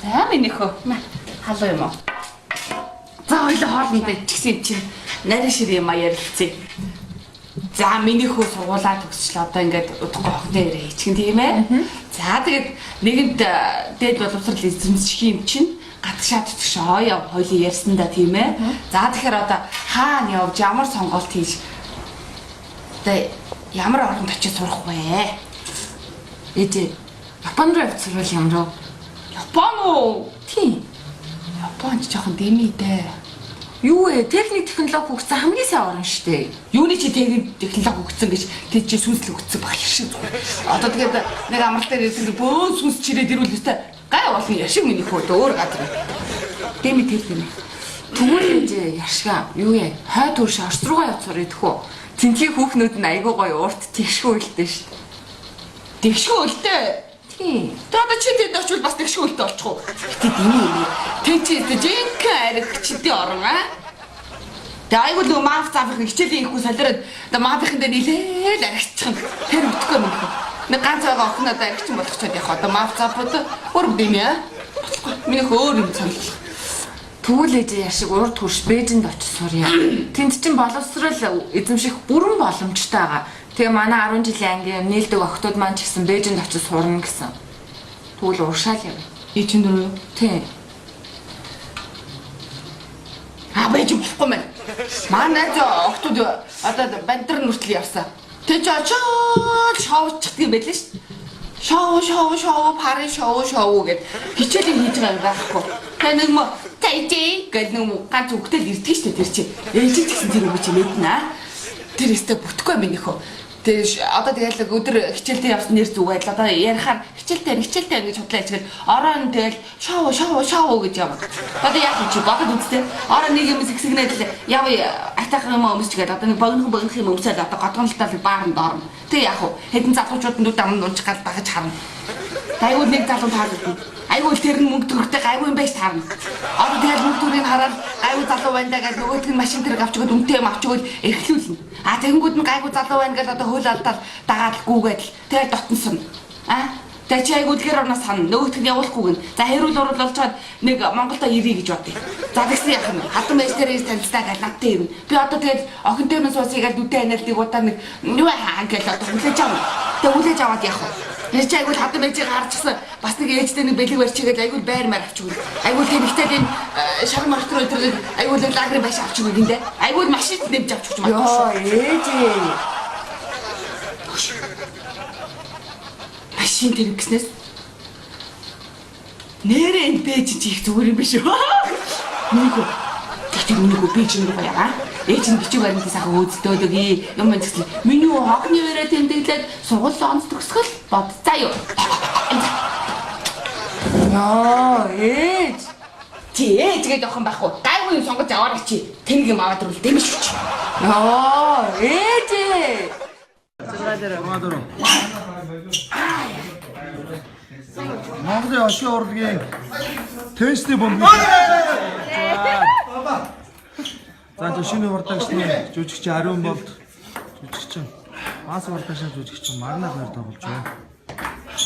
За минийхөө. Халуу юм уу? За хоёул хоолнд ичсэн юм чинь нарийн ширээ юм ярилцъя. За минийхөө сургуулаа төгсчлээ одоо ингээд удахгүй хохны ярээ хийчихэн тийм ээ. За тэгээд нэгэнд дээд боловсрал эзэмших юм чинь гатгшаад төгшөө хоёул ярьсан да тийм ээ. За тэгэхээр одоо хаана явж ямар сонголт хийж одоо ямар оронд очиж сурах вэ? Эдээ Японд руу явцвал ямар вэ? Япон уу? Тийм. Японд жоохон дэмий дээ. Юу вэ? Техник технологи хөгжсөн хамгийн сайн орн шүү дээ. Юуны чи техник технологи хөгжсөн гэж тэд чи сүнслэг хөгжсөн баг шиг. Одоо тэгээд нэг амралт дээр ирсэн бөөн сүнс чирээд ирүүл өстэй гай болно яшиг миний хөөд өөр газар. Дэмий техник. Тэгвэл энэ яшгаа юу яа? Хой төрш орц руугаа явцгаар идэхүү. Тэнхий хүүхнүүд нь айгуу гоё урт тэгшгүй үлдээ шүү дээ. Тэгшгүй үлдээ. Тийм. Тэгээд чи тэнд очивол бас тэгшгүй үлдээ болчих уу? Гэтэл энэ юм. Тэг чи жинк аригчдын орон аа. Тэгээд айгуу нөгөө маф заах хичээлийн ихгүй солиороод одоо мафийн дээр нилээл аригчих юм. Тэр өтгөө мөн. Нэг ганц байгаа охин одоо аригчин болгочод явах одоо маф заапууд өөр юм яа. Миний хөөр юм санал. Тэгвэл ээж яшиг урд хурш Бээжинд очиж сурья. Тэнд чинь боловсрал эзэмших бүрэн боломжтой байгаа. Тэгээ манай 10 жилийн ангийн нээлтдэг охтууд маань ч гэсэн Бээжинд очиж сурна гэсэн. Тэгвэл уршаал яв. Ээжин дөрөв. Тийм. Бээжин болохгүй мэн. Манай охтууд одоо бантар нүртэл явсан. Тэг чи очоод шоучих юм байл шүү дээ. Шоу, пари шоу гэд хичээлийн хийж байгаа байхгүй. Тэгээ нэг мо тайжээ гэдэг нэг ганц үгтэл ирдэг шүү дээ тэр чи. Ээлжиж гэсэн тэр үг чи мэднэ аа. Тэр өстө бүтггүй минийхөө. Тэгээ одоо тэгэл өдөр хичээлдээ явсан нэр зүгээд одоо ярихаар хичээлтэй гэж худлаа ичгээд орон тэгэл шоу гэж яваа. Одоо яах вэ чи бодод үзтээ. Орон нэг юм сэгсэгнээд яв атайхан юм өмсч гээд одоо нэг богино юм өмсөөл одоо годгонлтал баарнд орно. Тэгээ яах вэ? Хэдэн залуучууд нь дамд унчих гал багаж харна. Айгуу нэг залуу таардаг. Айгуу тэр нь мөнгө төгрөгтэй айгуу юм байж таарна. Одоо тэгэл мөнгө төрийг хараад айгуу залуу байна даа гэж нөгөөдг нь машин дээр авч өгöd үнтэй юм авч өгöd эхлүүлнэ. Тэгэнгүүт нь айгуу залуу байна гэж одоо хөл алдаал дагаад гүүгээд тэгэл дотносорно. Тэгээ чи айгуу тэр орноос хана нөгөөдг нь явуулахгүй гин. За хэрүүл урал болж чад нэг Монголдо ирье гэж бодъё. За тэгсэн яах юм. Хатан байж тэрээс танилцаа гэж надтай ирнэ. Би одоо тэгэл охин дээр нь суусыг гэж нүдэ анилдыг удаа нэг юу хаа гэж одоо хүлээж авна. Тэгээ хүлээж аваад яах вэ? Тэр чи айгуул хатан байжийг харчихсан бас нэг ээжтэй нэг бэлэг барьчихгээд айгуул байр маар авч өгнө. Айгуул тийм ихтэй тийм шар мартруу тэр айгуул лагрын баш авч өгнө гиндэ. Айгуул машинд нэмж авч өгч байна. Йоо ээжээ. Машин тэр гэснээс нэрээ энэ пэйж чи их зүгээр юм биш үү? Нүгөө пэйж нэг яа. Ээж нь бичиг баримтын сайхан өөдөлтөөд юм гэсэн. Миний хогны өрөө тэмдэглээд сургуулийн онц төгсгөл бод. За юу. Яа, ээж. Чи ээжгээд явах юм байхгүй. Гайгүй юм сонгож аваарай чи. Тэнэг юм аваад ирвэл дэмэж шүү. Яа, ээж. Зургаадэр. Монголын орчин урлагийн тестний бомб. За шинэ урдагчны жүжигч Ариун болд жүжигч Мас урдагчны жүжигч Марнал нар тоглож байна.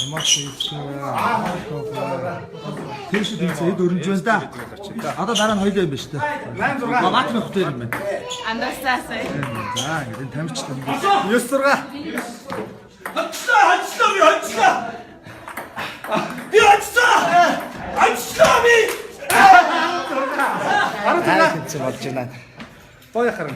Ямаач тийш эд өрнж байна да. Одоо дараа нь хоёул юм байна шүү дээ. Багаатны хөтөр юм байна. Анастасия. За энэ тамирчлаа. 96. Хацлаа. Би хацлаа би. Араа тэнцээ болж байна. Боё харна.